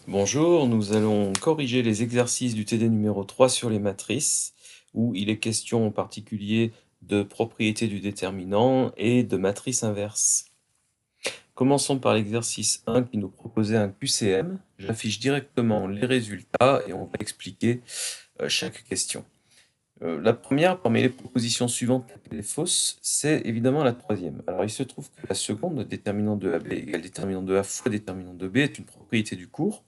Bonjour, nous allons corriger les exercices du TD numéro 3 sur les matrices, où il est question en particulier de propriétés du déterminant et de matrices inverses. Commençons par l'exercice 1 qui nous proposait un QCM. J'affiche directement les résultats et on va expliquer chaque question. La première, parmi les propositions suivantes laquelle est fausse, c'est évidemment la troisième. Alors il se trouve que la seconde, déterminant de AB égale déterminant de A fois déterminant de B, est une propriété du cours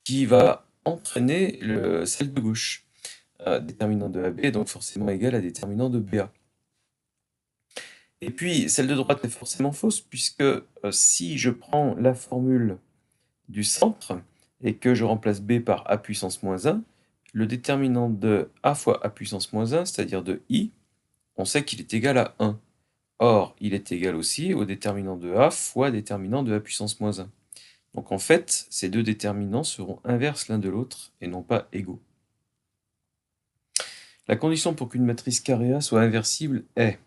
qui va entraîner celle de gauche. Déterminant de AB est donc forcément égal à déterminant de BA. Et puis, celle de droite est forcément fausse, puisque si je prends la formule du centre et que je remplace B par A puissance moins 1, le déterminant de A fois A puissance moins 1, c'est-à-dire de I, on sait qu'il est égal à 1. Or, il est égal aussi au déterminant de A fois déterminant de A puissance moins 1. Donc en fait, ces deux déterminants seront inverses l'un de l'autre et non pas égaux. La condition pour qu'une matrice carrée A soit inversible est,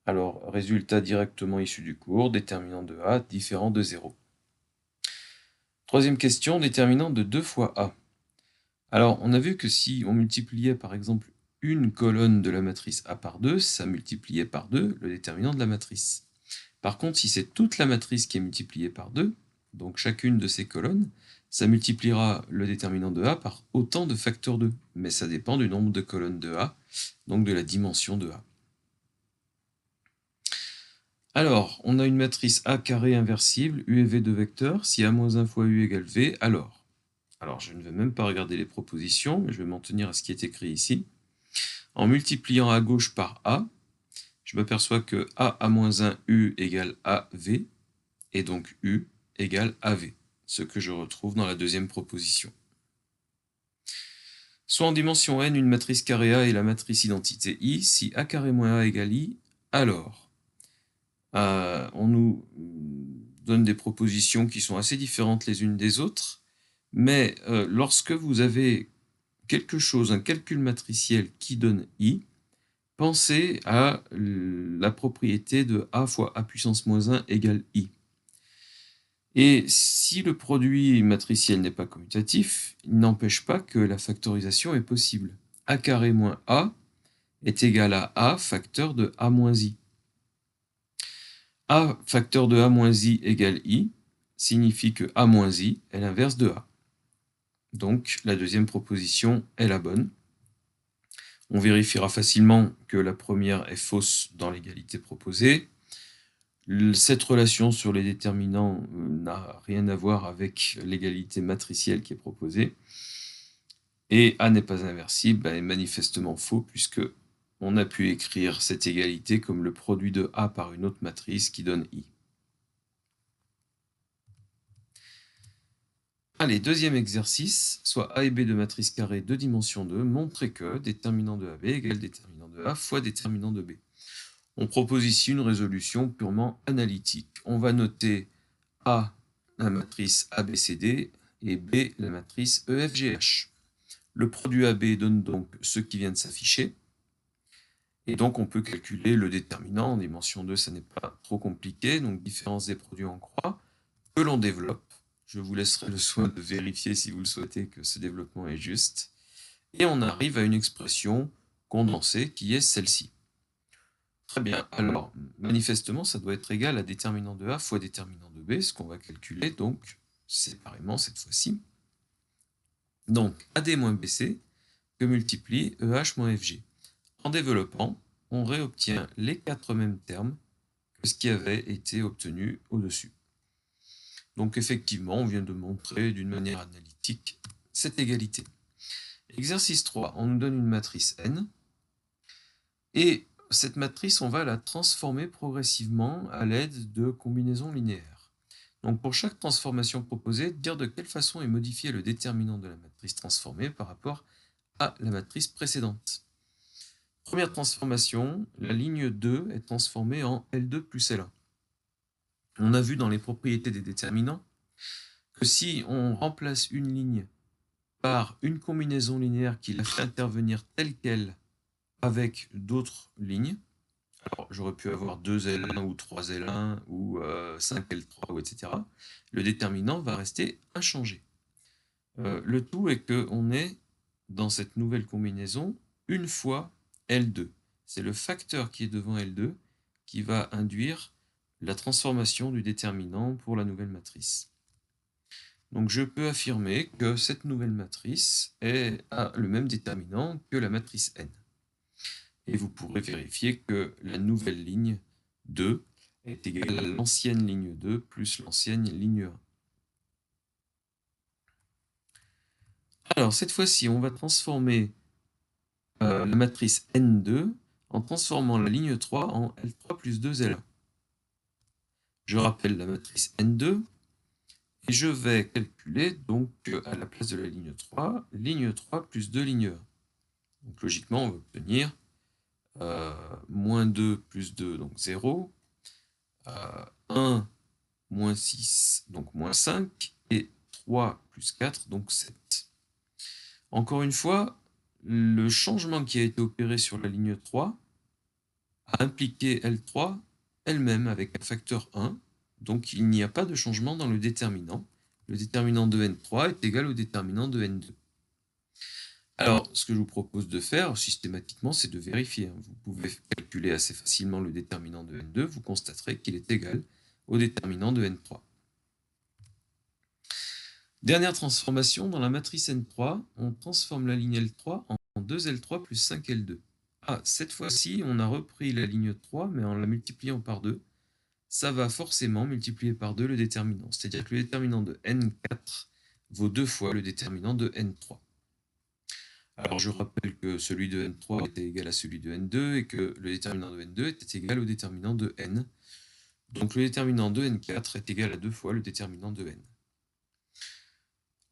alors résultat directement issu du cours, déterminant de A différent de 0. Troisième question, déterminant de 2 fois A. Alors on a vu que si on multipliait par exemple une colonne de la matrice A par 2, ça multipliait par 2 le déterminant de la matrice. Par contre, si c'est toute la matrice qui est multipliée par 2, donc chacune de ces colonnes, ça multipliera le déterminant de A par autant de facteurs 2, mais ça dépend du nombre de colonnes de A, donc de la dimension de A. Alors, on a une matrice A carré inversible, U et V de vecteurs. Si A-1 fois U égale V, alors je ne vais même pas regarder les propositions, mais je vais m'en tenir à ce qui est écrit ici. En multipliant à gauche par A, je m'aperçois que A-1 U égale AV, et donc U égale AV, ce que je retrouve dans la deuxième proposition. Soit en dimension n, une matrice carré A est la matrice identité I. Si A carré moins A égale I, alors on nous donne des propositions qui sont assez différentes les unes des autres, mais lorsque vous avez quelque chose, un calcul matriciel qui donne I, pensez à la propriété de A fois A puissance moins 1 égale I. Et si le produit matriciel n'est pas commutatif, il n'empêche pas que la factorisation est possible. A carré moins A est égal à A facteur de A moins I. A facteur de A moins I égale I signifie que A moins I est l'inverse de A. Donc la deuxième proposition est la bonne. On vérifiera facilement que la première est fausse dans l'égalité proposée. Cette relation sur les déterminants n'a rien à voir avec l'égalité matricielle qui est proposée. Et A n'est pas inversible est manifestement faux, puisque on a pu écrire cette égalité comme le produit de A par une autre matrice qui donne I. Allez, deuxième exercice, soit A et B de matrice carrée de dimension 2, montrer que déterminant de AB égale déterminant de A fois déterminant de B. On propose ici une résolution purement analytique. On va noter A, la matrice ABCD, et B, la matrice EFGH. Le produit AB donne donc ce qui vient de s'afficher, et donc on peut calculer le déterminant en dimension 2, ça n'est pas trop compliqué, donc différence des produits en croix, que l'on développe. Je vous laisserai le soin de vérifier si vous le souhaitez que ce développement est juste. Et on arrive à une expression condensée qui est celle-ci. Très bien, alors manifestement ça doit être égal à déterminant de A fois déterminant de B, ce qu'on va calculer donc séparément cette fois-ci. Donc AD moins BC que multiplie EH moins FG. En développant, on réobtient les quatre mêmes termes que ce qui avait été obtenu au-dessus. Donc effectivement, on vient de montrer d'une manière analytique cette égalité. Exercice 3, on nous donne une matrice N, et cette matrice, on va la transformer progressivement à l'aide de combinaisons linéaires. Donc pour chaque transformation proposée, dire de quelle façon est modifié le déterminant de la matrice transformée par rapport à la matrice précédente. Première transformation, la ligne 2 est transformée en L2 plus L1. On a vu dans les propriétés des déterminants que si on remplace une ligne par une combinaison linéaire qui la fait intervenir telle qu'elle avec d'autres lignes, Alors, j'aurais pu avoir 2L1 ou 3L1 ou 5L3 ou etc. Le déterminant va rester inchangé. Le tout est qu'on est dans cette nouvelle combinaison une fois L2. C'est le facteur qui est devant L2 qui va induire la transformation du déterminant pour la nouvelle matrice. Donc je peux affirmer que cette nouvelle matrice a le même déterminant que la matrice N. Et vous pourrez vérifier que la nouvelle ligne 2 est égale à l'ancienne ligne 2 plus l'ancienne ligne 1. Alors cette fois-ci, on va transformer la matrice N2 en transformant la ligne 3 en L3 plus 2L1. Je rappelle la matrice N2 et je vais calculer donc à la place de la ligne 3 plus 2 ligne 1. Donc logiquement, on va obtenir moins 2 plus 2, donc 0, 1 moins 6, donc moins 5, et 3 plus 4, donc 7. Encore une fois, le changement qui a été opéré sur la ligne 3 a impliqué L3 elle-même avec un facteur 1, donc il n'y a pas de changement dans le déterminant. Le déterminant de N3 est égal au déterminant de N2. Alors, ce que je vous propose de faire systématiquement, c'est de vérifier. Vous pouvez calculer assez facilement le déterminant de N2, vous constaterez qu'il est égal au déterminant de N3. Dernière transformation, dans la matrice N3, on transforme la ligne L3 en 2L3 plus 5L2. Ah, cette fois-ci, on a repris la ligne 3, mais en la multipliant par 2, ça va forcément multiplier par 2 le déterminant. C'est-à-dire que le déterminant de N4 vaut 2 fois le déterminant de N3. Alors je rappelle que celui de N3 était égal à celui de N2 et que le déterminant de N2 était égal au déterminant de N. Donc le déterminant de N4 est égal à 2 fois le déterminant de N.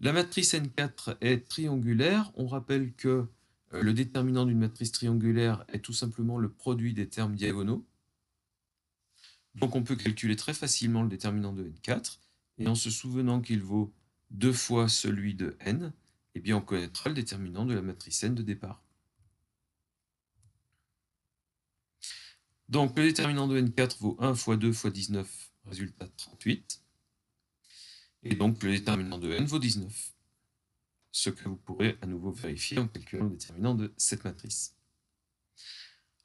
La matrice N4 est triangulaire. On rappelle que le déterminant d'une matrice triangulaire est tout simplement le produit des termes diagonaux. Donc on peut calculer très facilement le déterminant de N4, et en se souvenant qu'il vaut 2 fois celui de N, eh bien on connaîtra le déterminant de la matrice N de départ. Donc le déterminant de N4 vaut 1 fois 2 fois 19, résultat 38. Et donc le déterminant de N vaut 19. Ce que vous pourrez à nouveau vérifier en calculant le déterminant de cette matrice.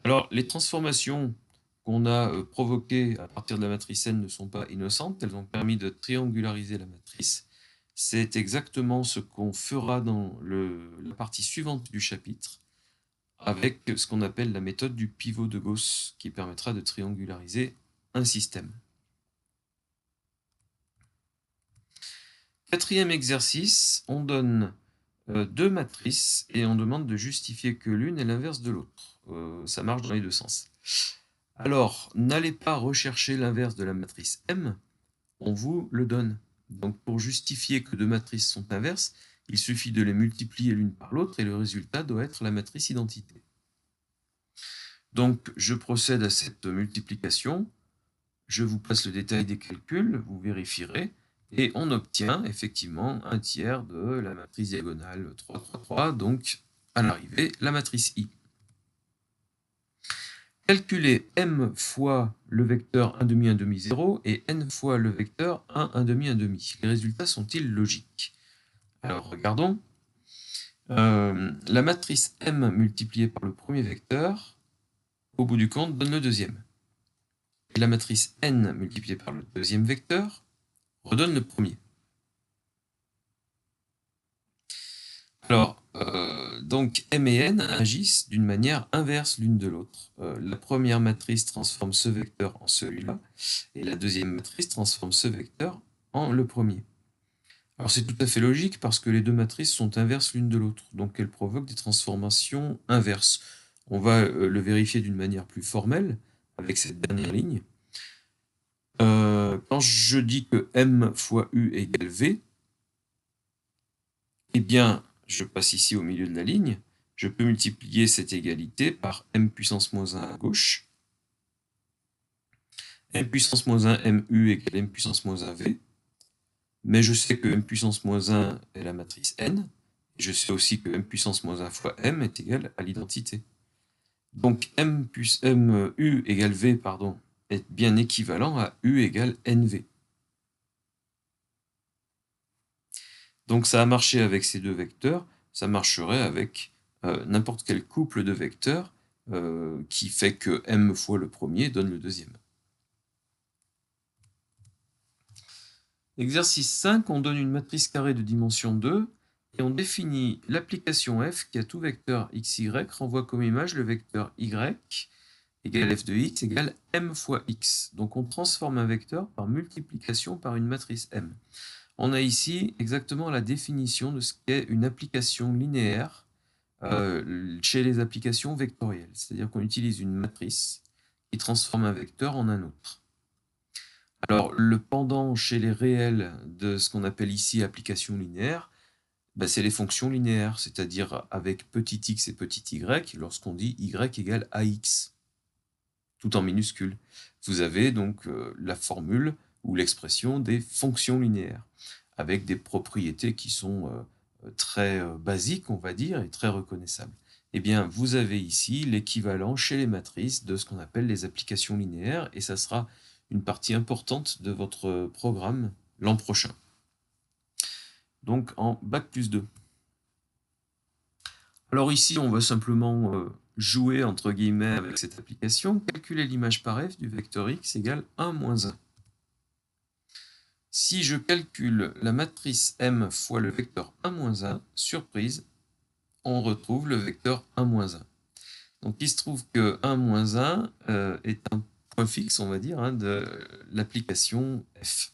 Alors les transformations qu'on a provoquées à partir de la matrice N ne sont pas innocentes, elles ont permis de triangulariser la matrice. C'est exactement ce qu'on fera dans la partie suivante du chapitre, avec ce qu'on appelle la méthode du pivot de Gauss, qui permettra de triangulariser un système. Quatrième exercice, on donne deux matrices et on demande de justifier que l'une est l'inverse de l'autre. Ça marche dans les deux sens. Alors, n'allez pas rechercher l'inverse de la matrice M, on vous le donne. Donc pour justifier que deux matrices sont inverses, il suffit de les multiplier l'une par l'autre et le résultat doit être la matrice identité. Donc je procède à cette multiplication, je vous passe le détail des calculs, vous vérifierez, et on obtient effectivement un tiers de la matrice diagonale 3, 3, 3, donc à l'arrivée la matrice I. Calculez m fois le vecteur 1 demi 1 demi 0 et n fois le vecteur 1 1 demi 1 demi. Les résultats sont-ils logiques? Alors regardons. La matrice m multipliée par le premier vecteur, au bout du compte, donne le deuxième. Et la matrice n multipliée par le deuxième vecteur redonne le premier. Alors, donc m et n agissent d'une manière inverse l'une de l'autre. La première matrice transforme ce vecteur en celui-là, et la deuxième matrice transforme ce vecteur en le premier. Alors c'est tout à fait logique parce que les deux matrices sont inverses l'une de l'autre, donc elles provoquent des transformations inverses. On va le vérifier d'une manière plus formelle avec cette dernière ligne. Quand je dis que m fois u égale v, eh bien, je passe ici au milieu de la ligne, je peux multiplier cette égalité par m puissance moins 1 à gauche, m puissance moins 1 mu égale m puissance moins 1 v, mais je sais que m puissance moins 1 est la matrice n, et je sais aussi que m puissance moins 1 fois m est égal à l'identité. Donc M plus U égale V, pardon, est bien équivalent à U égale NV. Donc ça a marché avec ces deux vecteurs, ça marcherait avec n'importe quel couple de vecteurs qui fait que M fois le premier donne le deuxième. Exercice 5, on donne une matrice carrée de dimension 2 et on définit l'application f qui a tout vecteur xy renvoie comme image le vecteur y égale f de x égale m fois x. Donc on transforme un vecteur par multiplication par une matrice m. On a ici exactement la définition de ce qu'est une application linéaire chez les applications vectorielles. C'est-à-dire qu'on utilise une matrice qui transforme un vecteur en un autre. Alors, le pendant chez les réels de ce qu'on appelle ici application linéaire, c'est les fonctions linéaires, c'est-à-dire avec petit x et petit y, lorsqu'on dit y égale ax, tout en minuscule. Vous avez donc la formule ou l'expression des fonctions linéaires, avec des propriétés qui sont très basiques, on va dire, et très reconnaissables. Eh bien, vous avez ici l'équivalent chez les matrices de ce qu'on appelle les applications linéaires, et ça sera une partie importante de votre programme l'an prochain. Donc en Bac plus 2. Alors ici, on va simplement jouer entre guillemets avec cette application, calculer l'image par f du vecteur x égale 1 moins 1. Si je calcule la matrice m fois le vecteur 1 moins 1, surprise, on retrouve le vecteur 1 moins 1. Donc il se trouve que 1 moins 1 est un point fixe, on va dire, de l'application f.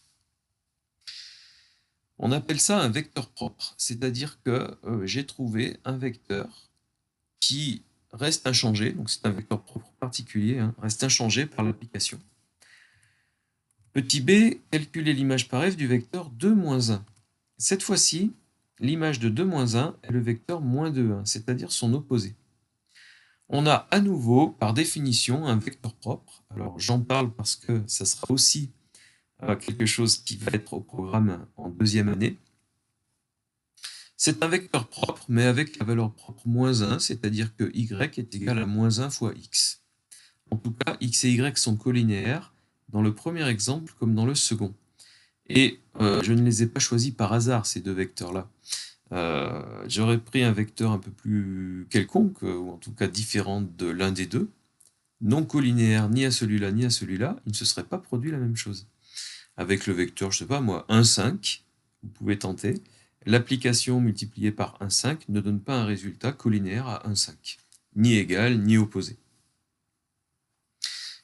On appelle ça un vecteur propre, c'est-à-dire que j'ai trouvé un vecteur qui reste inchangé, donc c'est un vecteur propre particulier, reste inchangé par l'application. Petit b, calculer l'image par f du vecteur 2 moins 1. Cette fois-ci, l'image de 2 moins 1 est le vecteur moins 2, c'est-à-dire son opposé. On a à nouveau, par définition, un vecteur propre. Alors j'en parle parce que ça sera aussi quelque chose qui va être au programme en deuxième année. C'est un vecteur propre, mais avec la valeur propre moins 1, c'est-à-dire que y est égal à moins 1 fois x. En tout cas, x et y sont collinéaires dans le premier exemple comme dans le second. Et je ne les ai pas choisis par hasard, ces deux vecteurs-là. J'aurais pris un vecteur un peu plus quelconque, ou en tout cas différent de l'un des deux, non collinéaire ni à celui-là ni à celui-là, il ne se serait pas produit la même chose. Avec le vecteur, je ne sais pas moi, 1, 5, vous pouvez tenter, l'application multipliée par 1, 5 ne donne pas un résultat collinéaire à 1, 5, ni égal ni opposé.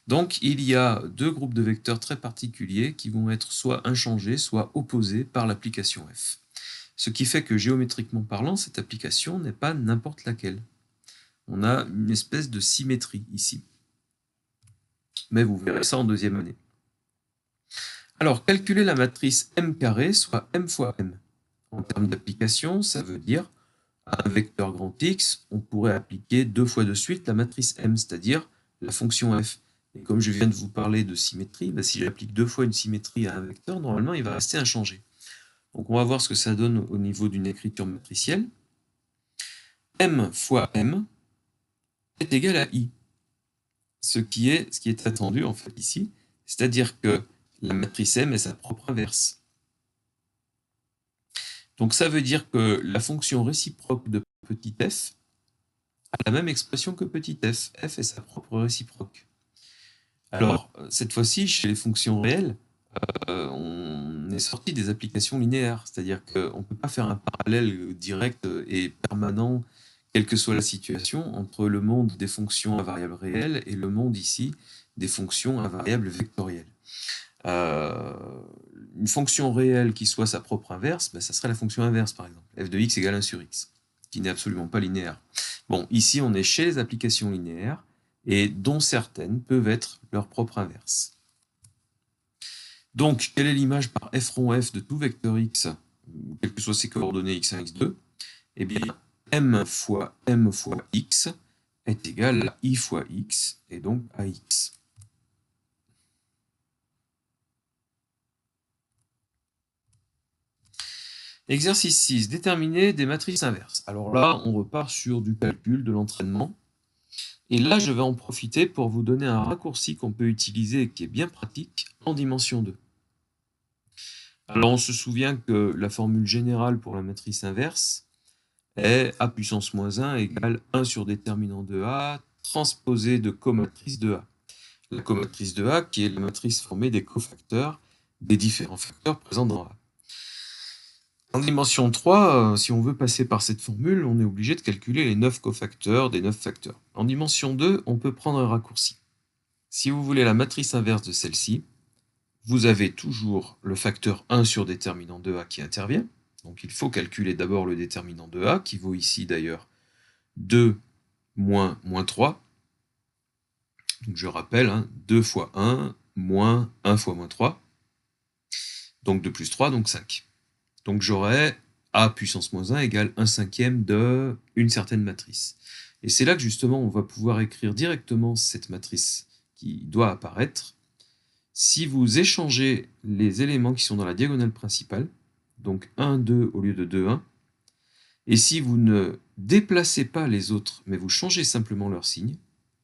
Donc il y a deux groupes de vecteurs très particuliers qui vont être soit inchangés, soit opposés par l'application f. Ce qui fait que géométriquement parlant, cette application n'est pas n'importe laquelle. On a une espèce de symétrie ici. Mais vous verrez ça en deuxième année. Alors, calculer la matrice m carré, soit m fois m. En termes d'application, ça veut dire, à un vecteur grand X, on pourrait appliquer deux fois de suite la matrice m, c'est-à-dire la fonction f. Et comme je viens de vous parler de symétrie, si j'applique deux fois une symétrie à un vecteur, normalement, il va rester inchangé. Donc, on va voir ce que ça donne au niveau d'une écriture matricielle. M fois M est égal à I. Ce qui est attendu, en fait, ici, c'est-à-dire que la matrice M est sa propre inverse. Donc, ça veut dire que la fonction réciproque de petit f a la même expression que petit f. F est sa propre réciproque. Alors, cette fois-ci, chez les fonctions réelles, on est sorti des applications linéaires, c'est-à-dire qu'on ne peut pas faire un parallèle direct et permanent, quelle que soit la situation, entre le monde des fonctions à variables réelles et le monde ici des fonctions à variables vectorielles. Une fonction réelle qui soit sa propre inverse, ça serait la fonction inverse par exemple, f de x égale 1 sur x, qui n'est absolument pas linéaire. Bon, ici on est chez les applications linéaires, et dont certaines peuvent être leur propre inverse. Donc, quelle est l'image par f rond f de tout vecteur x, quelles que soient ses coordonnées x1, x2? Eh bien, m fois x est égal à i fois x, et donc à x. Exercice 6, déterminer des matrices inverses. Alors là, on repart sur du calcul, de l'entraînement. Et là, je vais en profiter pour vous donner un raccourci qu'on peut utiliser et qui est bien pratique en dimension 2. Alors, on se souvient que la formule générale pour la matrice inverse est a puissance moins 1 égale 1 sur déterminant de A transposé de comatrice de A. La comatrice de A qui est la matrice formée des cofacteurs des différents facteurs présents dans A. En dimension 3, si on veut passer par cette formule, on est obligé de calculer les 9 cofacteurs des 9 facteurs. En dimension 2, on peut prendre un raccourci. Si vous voulez la matrice inverse de celle-ci, vous avez toujours le facteur 1 sur déterminant de A qui intervient. Donc il faut calculer d'abord le déterminant de A, qui vaut ici d'ailleurs 2 moins 3. Donc je rappelle, 2 fois 1 moins 1 fois moins 3. Donc 2 plus 3, donc 5. Donc j'aurai A puissance moins 1 égale 1 cinquième de une certaine matrice. Et c'est là que justement on va pouvoir écrire directement cette matrice qui doit apparaître. Si vous échangez les éléments qui sont dans la diagonale principale, donc 1, 2 au lieu de 2, 1, et si vous ne déplacez pas les autres, mais vous changez simplement leur signe,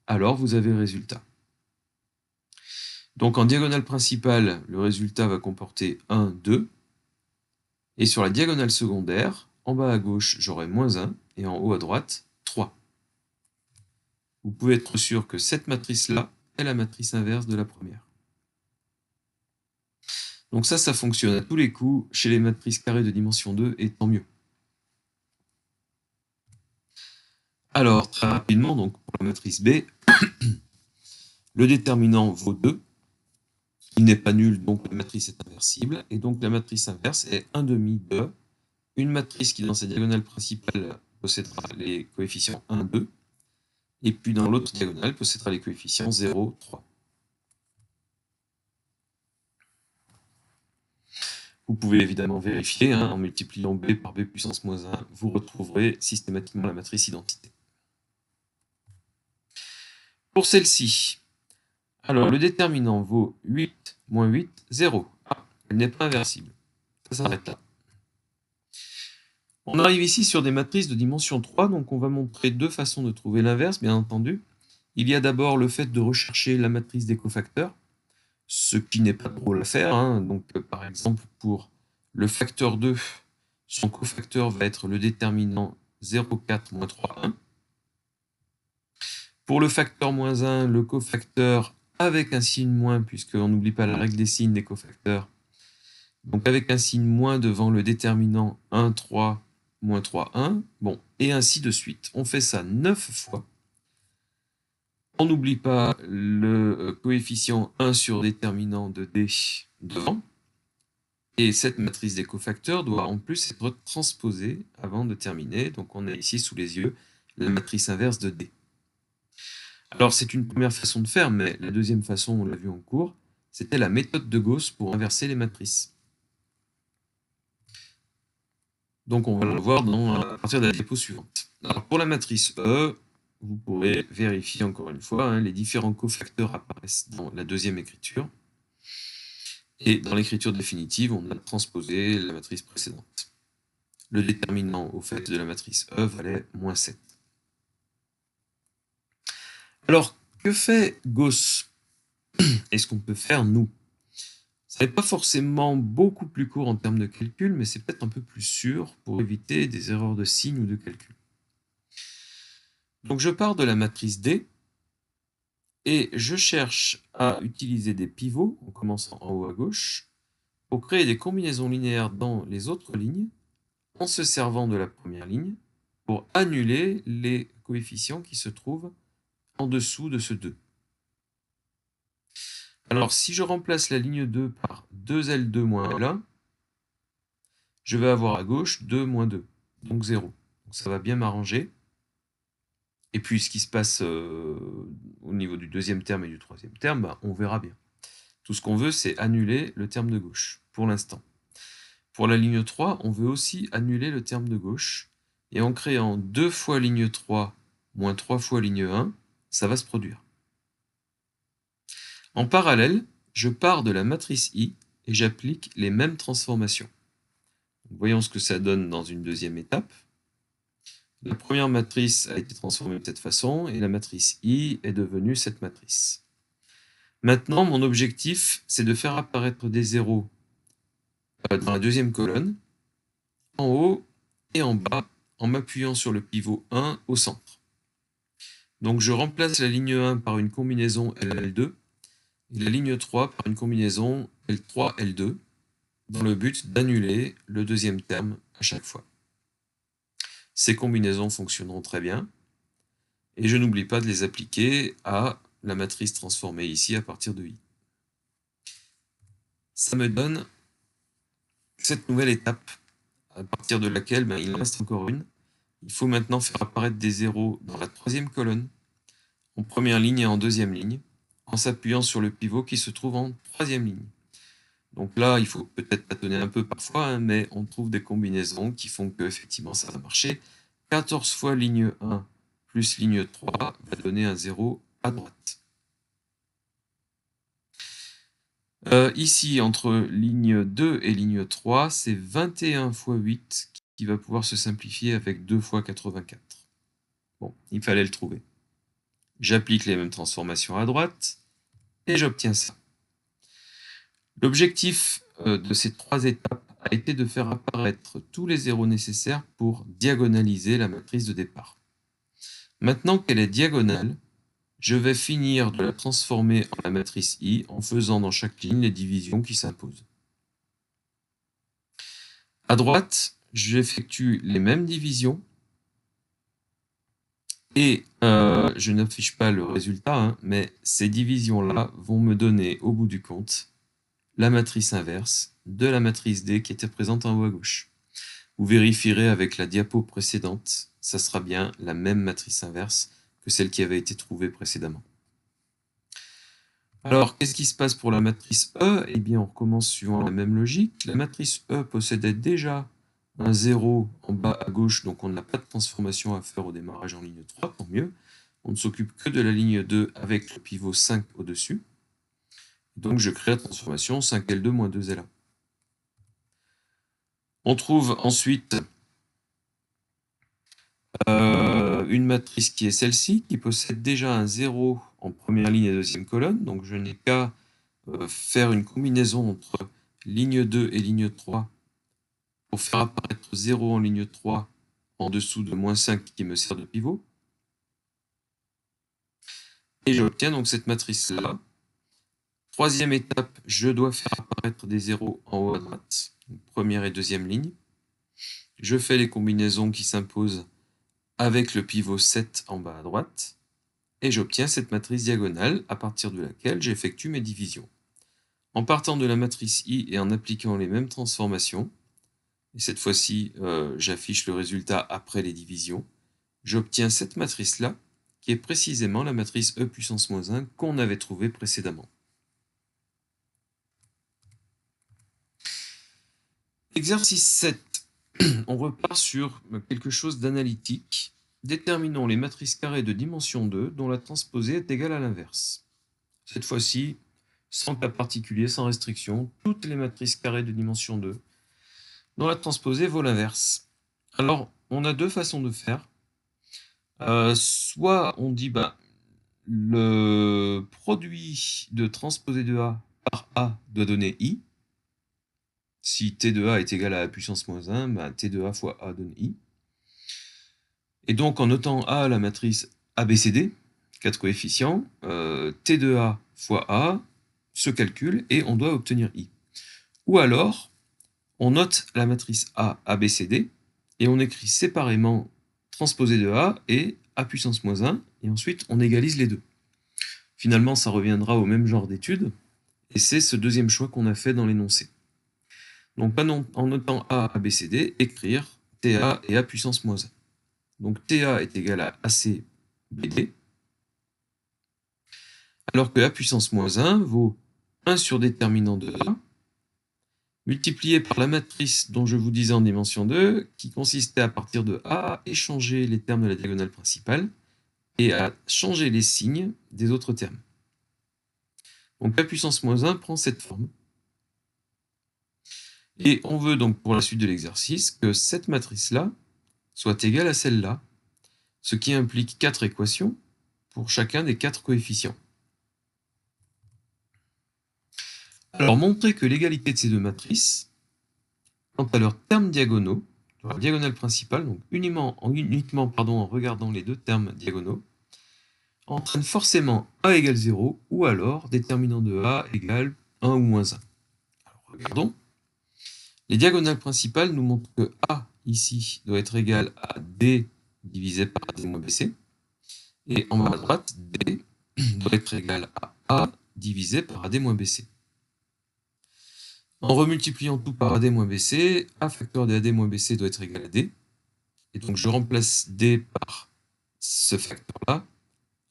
alors vous avez le résultat. Donc en diagonale principale, le résultat va comporter 1, 2, et sur la diagonale secondaire, en bas à gauche, j'aurai moins 1, et en haut à droite, 3. Vous pouvez être sûr que cette matrice-là est la matrice inverse de la première. Donc ça fonctionne à tous les coups chez les matrices carrées de dimension 2, et tant mieux. Alors, très rapidement, donc pour la matrice B, le déterminant vaut 2, il n'est pas nul, donc la matrice est inversible, et donc la matrice inverse est 1 demi de une matrice qui, dans sa diagonale principale, possédera les coefficients 1, 2, et puis dans l'autre diagonale, possédera les coefficients 0, 3. Vous pouvez évidemment vérifier, en multipliant b par b puissance moins 1, vous retrouverez systématiquement la matrice identité. Pour celle-ci, alors le déterminant vaut 8 moins 8, 0. Ah, elle n'est pas inversible. Ça s'arrête là. On arrive ici sur des matrices de dimension 3, donc on va montrer deux façons de trouver l'inverse, bien entendu. Il y a d'abord le fait de rechercher la matrice des cofacteurs, ce qui n'est pas drôle à faire. Donc, par exemple, pour le facteur 2, son cofacteur va être le déterminant 0, 4, moins 3, 1. Pour le facteur moins 1, le cofacteur avec un signe moins, puisqu'on n'oublie pas la règle des signes des cofacteurs. Donc avec un signe moins devant le déterminant 1, 3, moins 3, 1. Bon, et ainsi de suite. On fait ça 9 fois. On n'oublie pas le coefficient 1 sur déterminant de D devant. Et cette matrice des cofacteurs doit en plus être transposée avant de terminer. Donc on a ici sous les yeux la matrice inverse de D. Alors c'est une première façon de faire, mais la deuxième façon, on l'a vu en cours, c'était la méthode de Gauss pour inverser les matrices. Donc on va le voir à partir de la diapo suivante. Alors pour la matrice E, vous pourrez vérifier encore une fois, les différents cofacteurs apparaissent dans la deuxième écriture. Et dans l'écriture définitive, on a transposé la matrice précédente. Le déterminant au fait de la matrice E valait moins 7. Alors, que fait Gauss? Et ce qu'on peut faire, nous? Ça n'est pas forcément beaucoup plus court en termes de calcul, mais c'est peut-être un peu plus sûr pour éviter des erreurs de signe ou de calcul. Donc je pars de la matrice D, et je cherche à utiliser des pivots, en commençant en haut à gauche, pour créer des combinaisons linéaires dans les autres lignes, en se servant de la première ligne, pour annuler les coefficients qui se trouvent en dessous de ce 2. Alors, si je remplace la ligne 2 par 2L2 moins L1, je vais avoir à gauche 2 moins 2, donc 0. Donc ça va bien m'arranger. Et puis, ce qui se passe au niveau du deuxième terme et du troisième terme, on verra bien. Tout ce qu'on veut, c'est annuler le terme de gauche, pour l'instant. Pour la ligne 3, on veut aussi annuler le terme de gauche. Et en créant 2 fois ligne 3 moins 3 fois ligne 1, ça va se produire. En parallèle, je pars de la matrice I et j'applique les mêmes transformations. Voyons ce que ça donne dans une deuxième étape. La première matrice a été transformée de cette façon et la matrice I est devenue cette matrice. Maintenant, mon objectif, c'est de faire apparaître des zéros dans la deuxième colonne, en haut et en bas, en m'appuyant sur le pivot 1 au centre. Donc je remplace la ligne 1 par une combinaison L2 et la ligne 3 par une combinaison L3-L2 dans le but d'annuler le deuxième terme à chaque fois. Ces combinaisons fonctionneront très bien et je n'oublie pas de les appliquer à la matrice transformée ici à partir de I. Ça me donne cette nouvelle étape à partir de laquelle il en reste encore une. Il faut maintenant faire apparaître des zéros dans la troisième colonne, en première ligne et en deuxième ligne, en s'appuyant sur le pivot qui se trouve en troisième ligne. Donc là, il faut peut-être tâtonner un peu parfois, mais on trouve des combinaisons qui font que effectivement ça va marcher. 14 fois ligne 1 plus ligne 3 va donner un 0 à droite. Ici, entre ligne 2 et ligne 3, c'est 21 fois 8 qui va pouvoir se simplifier avec 2 fois 84. Bon, il fallait le trouver. J'applique les mêmes transformations à droite et j'obtiens ça. L'objectif de ces trois étapes a été de faire apparaître tous les zéros nécessaires pour diagonaliser la matrice de départ. Maintenant qu'elle est diagonale, je vais finir de la transformer en la matrice I en faisant dans chaque ligne les divisions qui s'imposent. À droite, j'effectue les mêmes divisions et je n'affiche pas le résultat, mais ces divisions-là vont me donner au bout du compte la matrice inverse de la matrice D qui était présente en haut à gauche. Vous vérifierez avec la diapo précédente, ça sera bien la même matrice inverse que celle qui avait été trouvée précédemment. Alors, qu'est-ce qui se passe pour la matrice E? Eh bien, on recommence suivant la même logique. La matrice E possédait déjà un 0 en bas à gauche, donc on n'a pas de transformation à faire au démarrage en ligne 3, tant mieux. On ne s'occupe que de la ligne 2 avec le pivot 5 au-dessus. Donc, je crée la transformation 5L2 moins 2LA. On trouve ensuite une matrice qui est celle-ci, qui possède déjà un 0 en première ligne et deuxième colonne. Donc je n'ai qu'à faire une combinaison entre ligne 2 et ligne 3 pour faire apparaître 0 en ligne 3 en dessous de moins 5 qui me sert de pivot. Et j'obtiens donc cette matrice-là. Troisième étape, je dois faire apparaître des 0 en haut à droite, donc première et deuxième ligne. Je fais les combinaisons qui s'imposent avec le pivot 7 en bas à droite, et j'obtiens cette matrice diagonale à partir de laquelle j'effectue mes divisions. En partant de la matrice I et en appliquant les mêmes transformations, et cette fois-ci j'affiche le résultat après les divisions, j'obtiens cette matrice-là, qui est précisément la matrice E puissance moins 1 qu'on avait trouvée précédemment. Exercice 7. On repart sur quelque chose d'analytique. Déterminons les matrices carrées de dimension 2 dont la transposée est égale à l'inverse. Cette fois-ci, sans cas particulier, sans restriction, toutes les matrices carrées de dimension 2 dont la transposée vaut l'inverse. Alors, on a deux façons de faire. Soit on dit le produit de transposé de A par A doit donner I. Si T de A est égal à A puissance moins 1, T de A fois A donne I. Et donc, en notant A la matrice ABCD, 4 coefficients, T de A fois A se calcule et on doit obtenir I. Ou alors, on note la matrice A ABCD et on écrit séparément transposé de A et A puissance moins 1, et ensuite on égalise les deux. Finalement, ça reviendra au même genre d'étude, et c'est ce deuxième choix qu'on a fait dans l'énoncé. Donc, en notant A ABCD, écrire TA et A puissance moins 1. Donc TA est égal à AC BD, alors que A puissance moins 1 vaut 1 sur déterminant de A, multiplié par la matrice dont je vous disais en dimension 2, qui consistait à partir de A à échanger les termes de la diagonale principale et à changer les signes des autres termes. Donc A puissance moins 1 prend cette forme. Et on veut donc pour la suite de l'exercice que cette matrice-là soit égale à celle-là, ce qui implique 4 équations pour chacun des 4 coefficients. Alors, montrer que l'égalité de ces deux matrices, quant à leurs termes diagonaux, la diagonale principale, donc uniquement en regardant les deux termes diagonaux, entraîne forcément A égale 0, ou alors déterminant de A égale 1 ou moins 1. Alors, regardons. Les diagonales principales nous montrent que A, ici, doit être égal à D divisé par D moins BC, et en bas à droite, D doit être égal à A divisé par AD moins BC. En remultipliant tout par AD moins BC, A facteur de AD moins BC doit être égal à D. Et donc je remplace D par ce facteur-là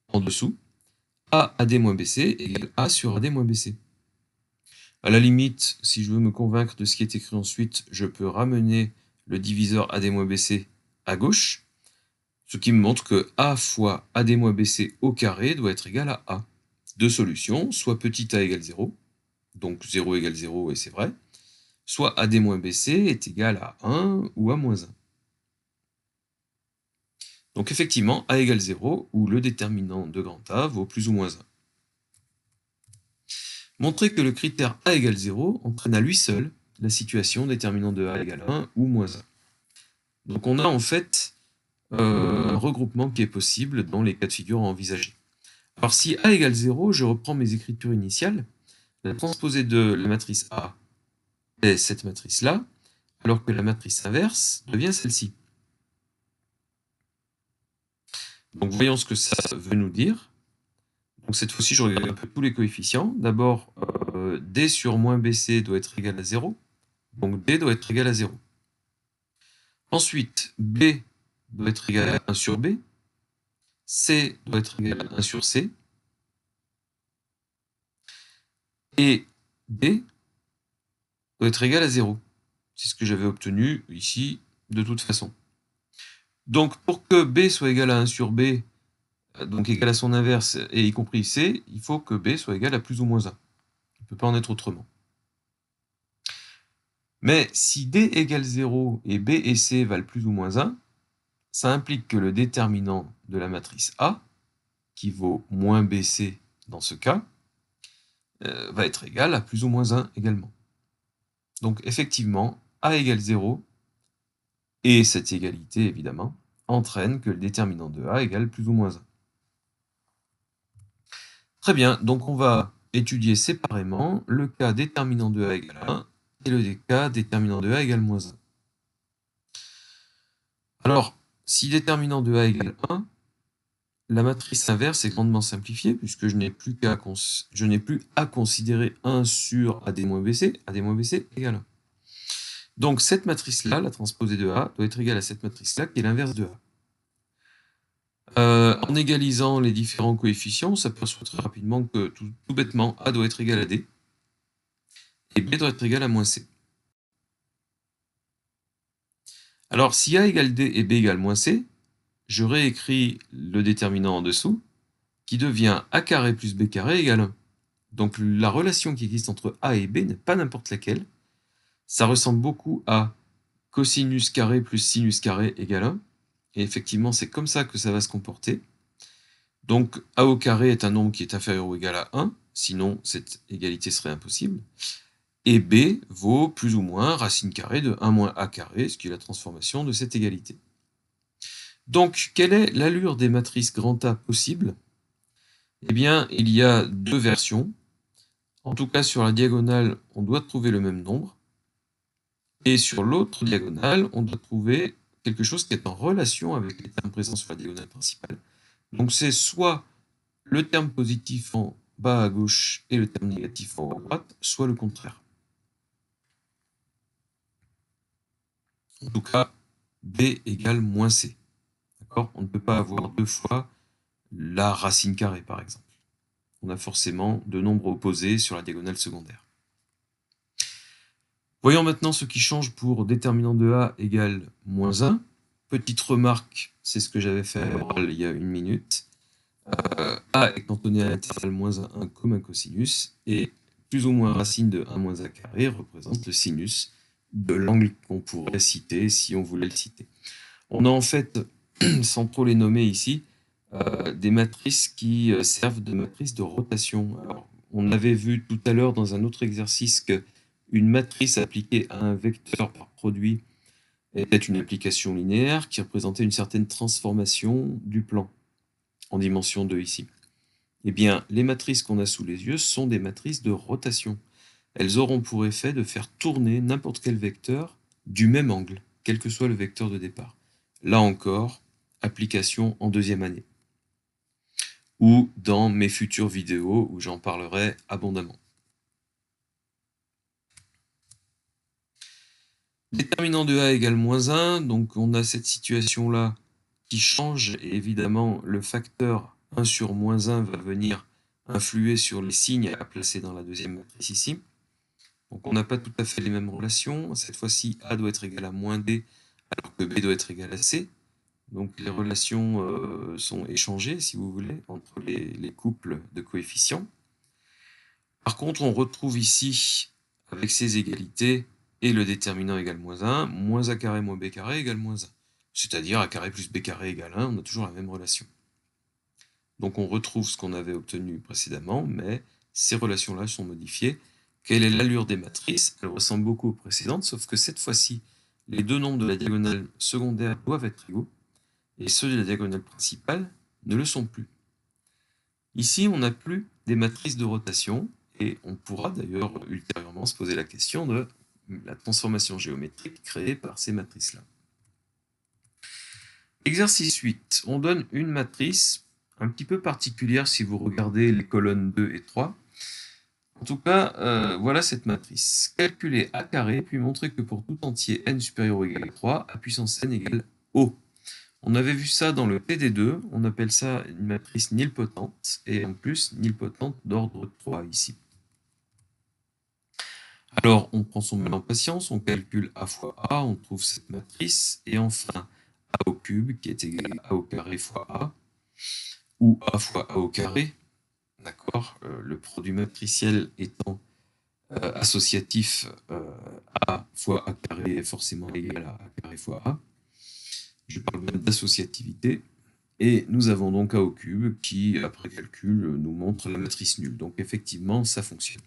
en dessous. A AD moins BC égale A sur AD moins BC. À la limite, si je veux me convaincre de ce qui est écrit ensuite, je peux ramener le diviseur AD moins BC à gauche, ce qui me montre que A fois AD moins BC au carré doit être égal à A. Deux solutions, soit petit a égale 0, donc 0 égale 0 et c'est vrai, soit AD moins BC est égal à 1 ou à moins 1. Donc effectivement, A égale 0, où le déterminant de grand A vaut plus ou moins 1. Montrer que le critère A égale 0 entraîne à lui seul la situation déterminant de A égale 1 ou moins 1. Donc on a en fait un regroupement qui est possible dans les cas de figure envisagés. Alors si A égale 0, je reprends mes écritures initiales. La transposée de la matrice A est cette matrice-là, alors que la matrice inverse devient celle-ci. Donc voyons ce que ça veut nous dire. Donc cette fois-ci, je regarde un peu tous les coefficients. D'abord, D sur moins BC doit être égal à 0. Donc D doit être égal à 0. Ensuite, B doit être égal à 1 sur B. C doit être égal à 1 sur C. Et D doit être égal à 0. C'est ce que j'avais obtenu ici de toute façon. Donc pour que B soit égal à 1 sur B, donc égal à son inverse, et y compris C, il faut que B soit égal à plus ou moins 1. Il ne peut pas en être autrement. Mais si D égale 0 et B et C valent plus ou moins 1, ça implique que le déterminant de la matrice A, qui vaut moins BC dans ce cas, va être égal à plus ou moins 1 également. Donc effectivement, A égale 0, et cette égalité évidemment, entraîne que le déterminant de A égale plus ou moins 1. Très bien, donc on va étudier séparément le cas déterminant de A égale 1 et le cas déterminant de A égale moins 1. Alors, si déterminant de A égale 1, la matrice inverse est grandement simplifiée puisque je n'ai plus à considérer 1 sur AD-BC, AD-BC égale 1. Donc cette matrice-là, la transposée de A, doit être égale à cette matrice-là qui est l'inverse de A. En égalisant les différents coefficients, on s'aperçoit très rapidement que tout bêtement, A doit être égal à D et B doit être égal à moins C. Alors si A égale D et B égale moins C, je réécris le déterminant en dessous, qui devient A carré plus B carré égale 1. Donc la relation qui existe entre A et B n'est pas n'importe laquelle. Ça ressemble beaucoup à cosinus carré plus sinus carré égale 1. Et effectivement, c'est comme ça que ça va se comporter. Donc A au carré est un nombre qui est inférieur ou égal à 1, sinon cette égalité serait impossible. Et B vaut plus ou moins racine carrée de 1 moins A carré, ce qui est la transformation de cette égalité. Donc, quelle est l'allure des matrices grand A possibles? Eh bien, il y a deux versions. En tout cas, sur la diagonale, on doit trouver le même nombre. Et sur l'autre diagonale, on doit trouver quelque chose qui est en relation avec les termes présents sur la diagonale principale. Donc c'est soit le terme positif en bas à gauche et le terme négatif en haut à droite, soit le contraire. En tout cas, B égale moins C. D'accord? On ne peut pas avoir deux fois la racine carrée, par exemple. On a forcément deux nombres opposés sur la diagonale secondaire. Voyons maintenant ce qui change pour déterminant de A égale moins 1. Petite remarque, c'est ce que j'avais fait il y a une minute. A est cantonné à l'intervalle moins 1 comme un cosinus, et plus ou moins racine de 1 moins A carré représente le sinus de l'angle qu'on pourrait citer si on voulait le citer. On a en fait sans trop les nommer ici, des matrices qui servent de matrices de rotation. Alors, on avait vu tout à l'heure dans un autre exercice qu'une matrice appliquée à un vecteur par produit était une application linéaire qui représentait une certaine transformation du plan en dimension 2 ici. Eh bien, les matrices qu'on a sous les yeux sont des matrices de rotation. Elles auront pour effet de faire tourner n'importe quel vecteur du même angle, quel que soit le vecteur de départ. Là encore, application en deuxième année, ou dans mes futures vidéos où j'en parlerai abondamment. Déterminant de A égale moins 1, donc on a cette situation-là qui change, et évidemment le facteur 1 sur moins 1 va venir influer sur les signes à placer dans la deuxième matrice ici. Donc on n'a pas tout à fait les mêmes relations. Cette fois-ci, A doit être égal à moins D, alors que B doit être égal à C. Donc les relations sont échangées, si vous voulez, entre les couples de coefficients. Par contre, on retrouve ici, avec ces égalités, et le déterminant égale moins 1, moins A carré moins B carré égale moins 1. C'est-à-dire A carré plus B carré égale 1, on a toujours la même relation. Donc on retrouve ce qu'on avait obtenu précédemment, mais ces relations-là sont modifiées. Quelle est l'allure des matrices? Elles ressemblent beaucoup aux précédentes, sauf que cette fois-ci, les deux nombres de la diagonale secondaire doivent être égaux, et ceux de la diagonale principale ne le sont plus. Ici, on n'a plus des matrices de rotation, et on pourra d'ailleurs ultérieurement se poser la question de la transformation géométrique créée par ces matrices-là. Exercice 8. On donne une matrice un petit peu particulière si vous regardez les colonnes 2 et 3. En tout cas, voilà cette matrice. Calculez A carré, puis montrez que pour tout entier n supérieur ou égal à 3, A puissance n égale O. On avait vu ça dans le PD2, on appelle ça une matrice nilpotente, et en plus nilpotente d'ordre 3 ici. Alors, on prend son mal en patience, on calcule A fois A, on trouve cette matrice, et enfin A au cube qui est égal à A au carré fois A, ou A fois A au carré, d'accord, le produit matriciel étant associatif, A fois A carré est forcément égal à A carré fois A. Je parle bien d'associativité. Et nous avons donc A au cube qui, après calcul, nous montre la matrice nulle. Donc effectivement, ça fonctionne.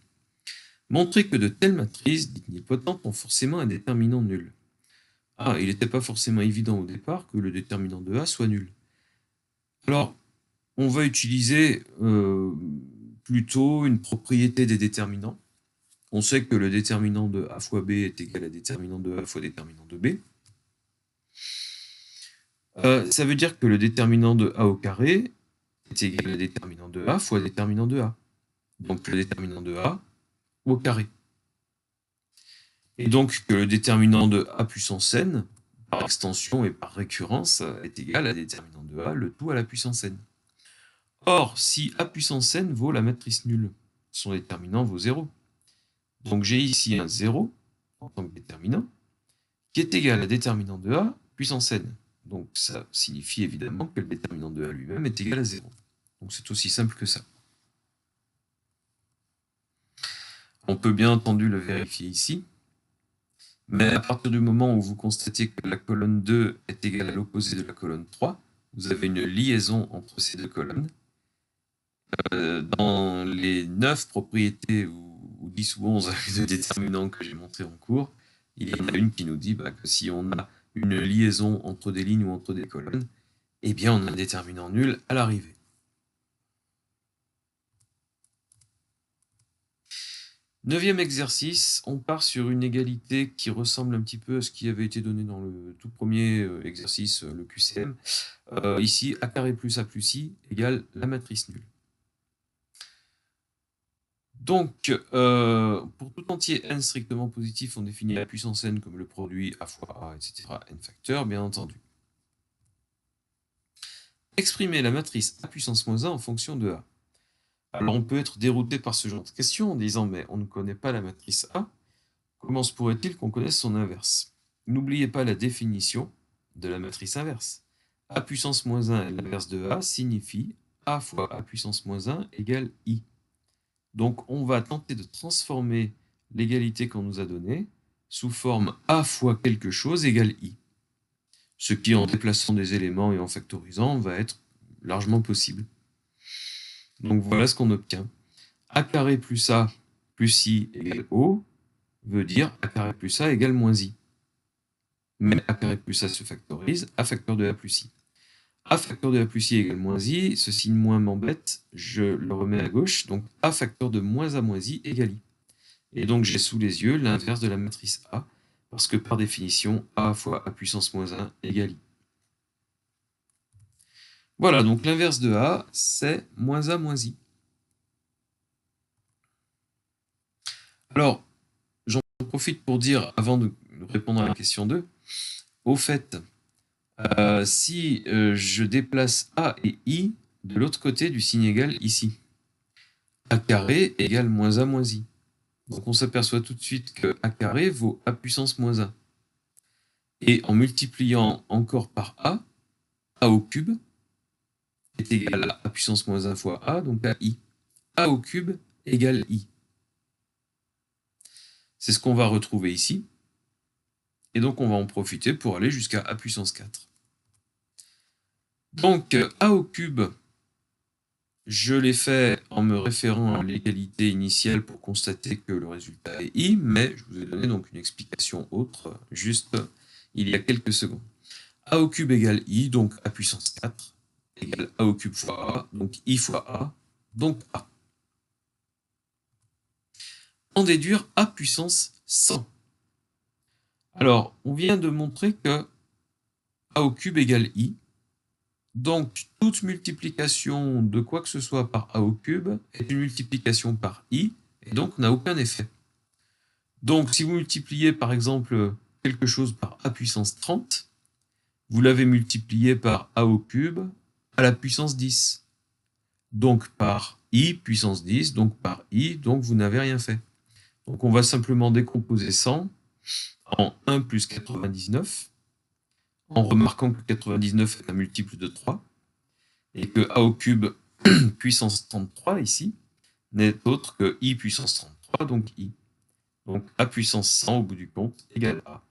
Montrer que de telles matrices, dites nilpotentes, ont forcément un déterminant nul. Ah, il n'était pas forcément évident au départ que le déterminant de A soit nul. Alors, on va utiliser plutôt une propriété des déterminants. On sait que le déterminant de A fois B est égal à déterminant de A fois déterminant de B. Ça veut dire que le déterminant de A au carré est égal à déterminant de A fois déterminant de A. Donc le déterminant de A au carré. Et donc que le déterminant de A puissance n, par extension et par récurrence, est égal à déterminant de A, le tout à la puissance n. Or, si A puissance n vaut la matrice nulle, son déterminant vaut 0. Donc j'ai ici un 0 en tant que déterminant, qui est égal à déterminant de A puissance n. Donc ça signifie évidemment que le déterminant de A lui-même est égal à 0. Donc c'est aussi simple que ça. On peut bien entendu le vérifier ici, mais à partir du moment où vous constatez que la colonne 2 est égale à l'opposé de la colonne 3, vous avez une liaison entre ces deux colonnes. Dans les 9 propriétés, ou 10 ou 11 de déterminants que j'ai montré en cours, il y en a une qui nous dit que si on a une liaison entre des lignes ou entre des colonnes, eh bien on a un déterminant nul à l'arrivée. Neuvième exercice, on part sur une égalité qui ressemble un petit peu à ce qui avait été donné dans le tout premier exercice, le QCM. Ici, A carré plus A plus I égale la matrice nulle. Donc, pour tout entier n strictement positif, on définit la puissance n comme le produit A fois A, etc., n facteur, bien entendu. Exprimer la matrice A puissance moins 1 en fonction de A. Alors, on peut être dérouté par ce genre de question en disant, mais on ne connaît pas la matrice A, comment se pourrait-il qu'on connaisse son inverse? N'oubliez pas la définition de la matrice inverse. A puissance moins 1 est l'inverse de A signifie A fois A puissance moins 1 égale I. Donc, on va tenter de transformer l'égalité qu'on nous a donnée sous forme A fois quelque chose égale I. ce qui, en déplaçant des éléments et en factorisant, va être largement possible. Donc voilà ce qu'on obtient. A carré plus A plus I égale O veut dire A carré plus A égale moins I. Mais A carré plus A se factorise, A facteur de A plus I. A facteur de A plus I égale moins I, ce signe moins m'embête, je le remets à gauche, donc A facteur de moins A moins I égale I. Et donc j'ai sous les yeux l'inverse de la matrice A, parce que par définition, A fois A puissance moins 1 égale I. Voilà, donc l'inverse de A, c'est moins A moins I. Alors, j'en profite pour dire, avant de répondre à la question 2, au fait, si je déplace A et I de l'autre côté du signe égal ici, A carré égale moins A moins I. Donc on s'aperçoit tout de suite que A carré vaut A puissance moins 1. Et en multipliant encore par A au cube est égal à A puissance moins 1 fois A, donc à I. A au cube égale I. C'est ce qu'on va retrouver ici. Et donc on va en profiter pour aller jusqu'à A puissance 4. Donc A au cube, je l'ai fait en me référant à l'égalité initiale pour constater que le résultat est I, mais je vous ai donné donc une explication autre, juste il y a quelques secondes. A au cube égale I, donc A puissance 4, égale A au cube fois A, donc I fois A, donc A. En déduire A puissance 100. Alors, on vient de montrer que A au cube égale I, donc toute multiplication de quoi que ce soit par A au cube est une multiplication par I, et donc n'a aucun effet. Donc si vous multipliez par exemple quelque chose par A puissance 30, vous l'avez multiplié par A au cube à la puissance 10. Donc par I puissance 10, donc par I, donc vous n'avez rien fait. Donc on va simplement décomposer 100 en 1 plus 99, en remarquant que 99 est un multiple de 3, et que A au cube puissance 33 ici n'est autre que I puissance 33, donc I. Donc A puissance 100 au bout du compte égale A.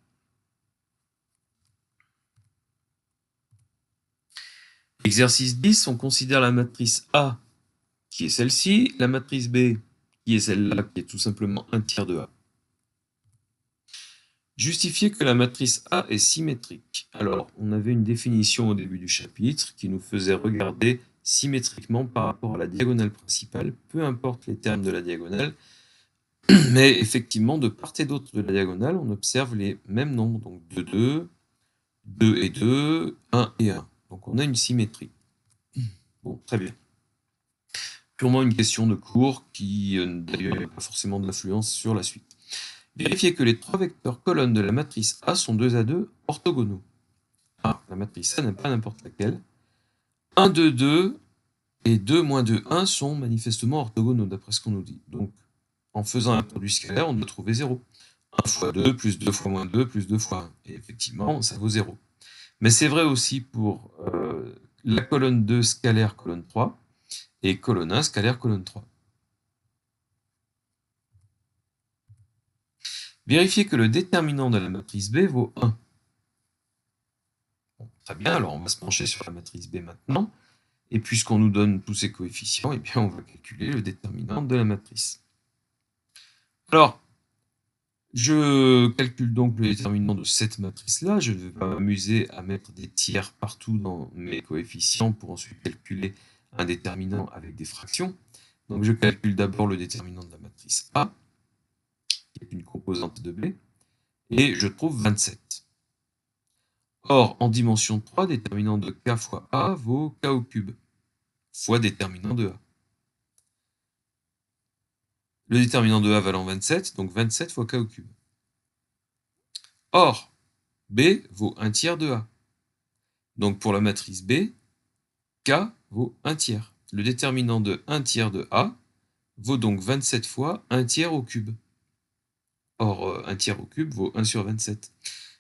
Exercice 10, on considère la matrice A qui est celle-ci, la matrice B qui est celle-là, qui est tout simplement un tiers de A. Justifier que la matrice A est symétrique. Alors, on avait une définition au début du chapitre qui nous faisait regarder symétriquement par rapport à la diagonale principale, peu importe les termes de la diagonale, mais effectivement, de part et d'autre de la diagonale, on observe les mêmes nombres, donc 2, 2, 2 et 2, 1 et 1. Donc on a une symétrie. Bon, très bien. Purement une question de cours qui, d'ailleurs, n'a pas forcément d'influence sur la suite. Vérifiez que les trois vecteurs colonnes de la matrice A sont 2 à 2 orthogonaux. Ah, la matrice A n'est pas n'importe laquelle. 1, 2, 2 et 2, moins 2, 1 sont manifestement orthogonaux, d'après ce qu'on nous dit. Donc, en faisant un produit scalaire, on doit trouver 0. 1 fois 2, plus 2 fois moins 2, plus 2 fois 1. Et effectivement, ça vaut 0. Mais c'est vrai aussi pour la colonne 2 scalaire colonne 3 et colonne 1 scalaire colonne 3. Vérifiez que le déterminant de la matrice B vaut 1. Bon, très bien, alors on va se pencher sur la matrice B maintenant. Et puisqu'on nous donne tous ces coefficients, eh bien on va calculer le déterminant de la matrice. Alors, je calcule donc le déterminant de cette matrice-là. Je ne vais pas m'amuser à mettre des tiers partout dans mes coefficients pour ensuite calculer un déterminant avec des fractions. Donc je calcule d'abord le déterminant de la matrice A, qui est une composante de B, et je trouve 27. Or, en dimension 3, déterminant de K fois A vaut K au cube, fois déterminant de A. Le déterminant de A valant 27, donc 27 fois K au cube. Or, B vaut 1 tiers de A. Donc pour la matrice B, K vaut 1 tiers. Le déterminant de 1 tiers de A vaut donc 27 fois 1 tiers au cube. Or, 1 tiers au cube vaut 1 sur 27.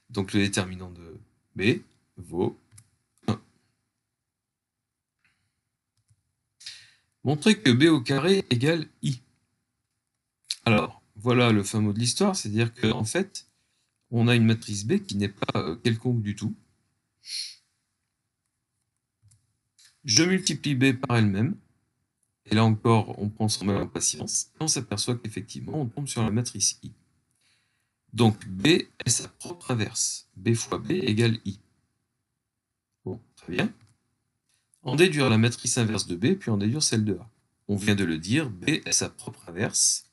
Donc le déterminant de B vaut 1. Montrer que B au carré égale I. Alors, voilà le fin mot de l'histoire, c'est-à-dire qu'en fait, on a une matrice B qui n'est pas quelconque du tout. Je multiplie B par elle-même. Et là encore, on prend son mal en patience. Et on s'aperçoit qu'effectivement, on tombe sur la matrice I. Donc B est sa propre inverse. B fois B égale I. Bon, très bien. En déduire la matrice inverse de B, puis en déduire celle de A. On vient de le dire, B est sa propre inverse.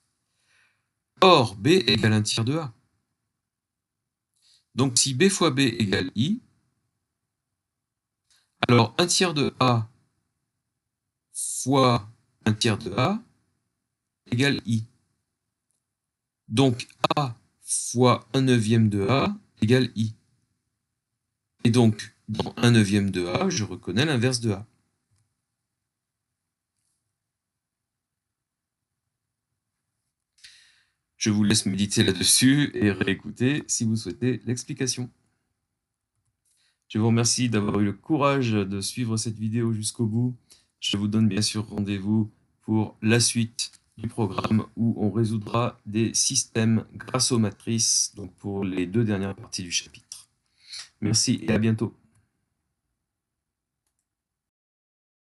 Or, B égale 1/3 de A. Donc si B fois B égale I, alors 1/3 de A fois 1/3 de A égale I. Donc A fois 1/9 de A égale I. Et donc, dans 1/9 de A, je reconnais l'inverse de A. Je vous laisse méditer là-dessus et réécouter si vous souhaitez l'explication. Je vous remercie d'avoir eu le courage de suivre cette vidéo jusqu'au bout. Je vous donne bien sûr rendez-vous pour la suite du programme où on résoudra des systèmes grâce aux matrices, donc pour les 2 dernières parties du chapitre. Merci et à bientôt.